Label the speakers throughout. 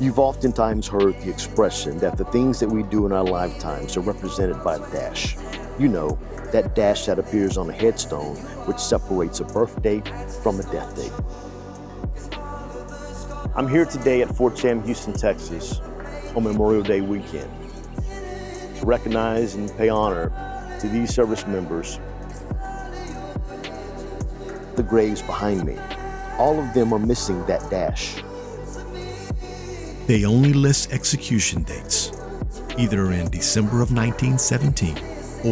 Speaker 1: You've oftentimes heard the expression that the things that we do in our lifetimes are represented by a dash. You know, that dash that appears on a headstone which separates a birth date from a death date. I'm here today at Fort Sam, Houston, Texas on Memorial Day weekend to recognize and pay honor to these service members. The graves behind me, all of them are missing that dash.
Speaker 2: They only list execution dates, either in December of 1917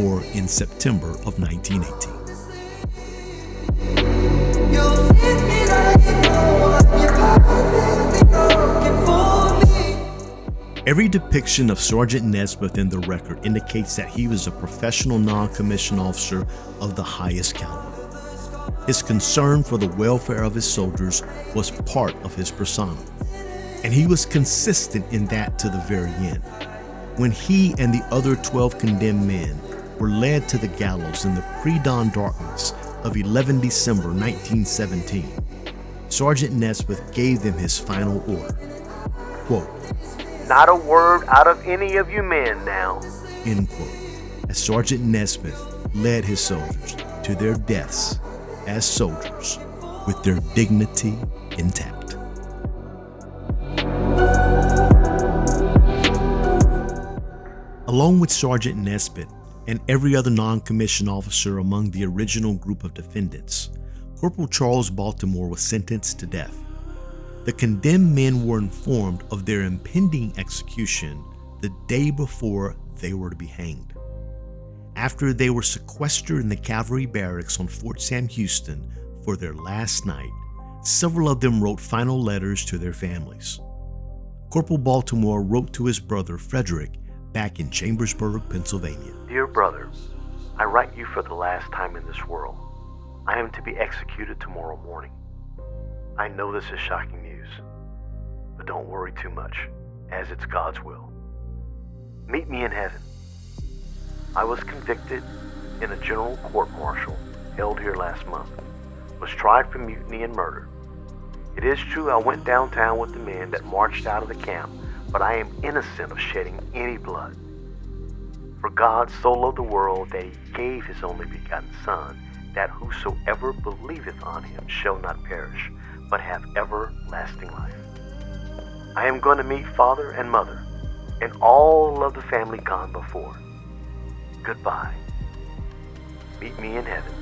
Speaker 2: or in September of 1918. Every depiction of Sergeant Nesmith in the record indicates that he was a professional non-commissioned officer of the highest caliber. His concern for the welfare of his soldiers was part of his persona, and he was consistent in that to the very end. When he and the other 12 condemned men were led to the gallows in the pre-dawn darkness of 11 December 1917, Sergeant Nesmith gave them his final order. Quote,
Speaker 3: "Not a word out of any of you men now."
Speaker 2: End quote. As Sergeant Nesmith led his soldiers to their deaths as soldiers with their dignity intact. Along with Sergeant Nesmith and every other non-commissioned officer among the original group of defendants, Corporal Charles Baltimore was sentenced to death. The condemned men were informed of their impending execution the day before they were to be hanged. After they were sequestered in the cavalry barracks on Fort Sam, Houston for their last night, several of them wrote final letters to their families. Corporal Baltimore wrote to his brother Frederick back in Chambersburg, Pennsylvania.
Speaker 3: "Dear brother, I write you for the last time in this world. I am to be executed tomorrow morning. I know this is shocking news, but don't worry too much, as it's God's will. Meet me in heaven. I was convicted in a general court-martial held here last month, was tried for mutiny and murder. It is true I went downtown with the men that marched out of the camp, but I am innocent of shedding any blood. For God so loved the world that he gave his only begotten Son, that whosoever believeth on him shall not perish, but have everlasting life. I am going to meet father and mother, and all of the family gone before. Goodbye. Meet me in heaven.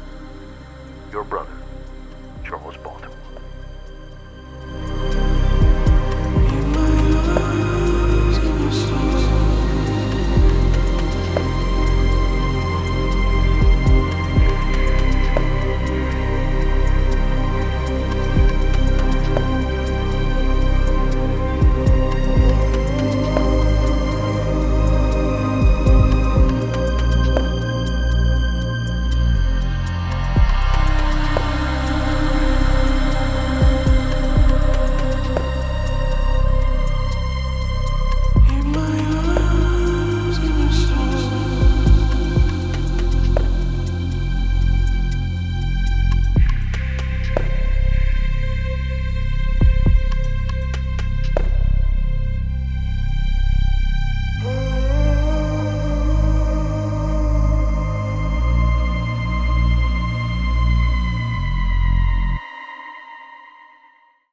Speaker 3: Your brother, Charles Baltimore."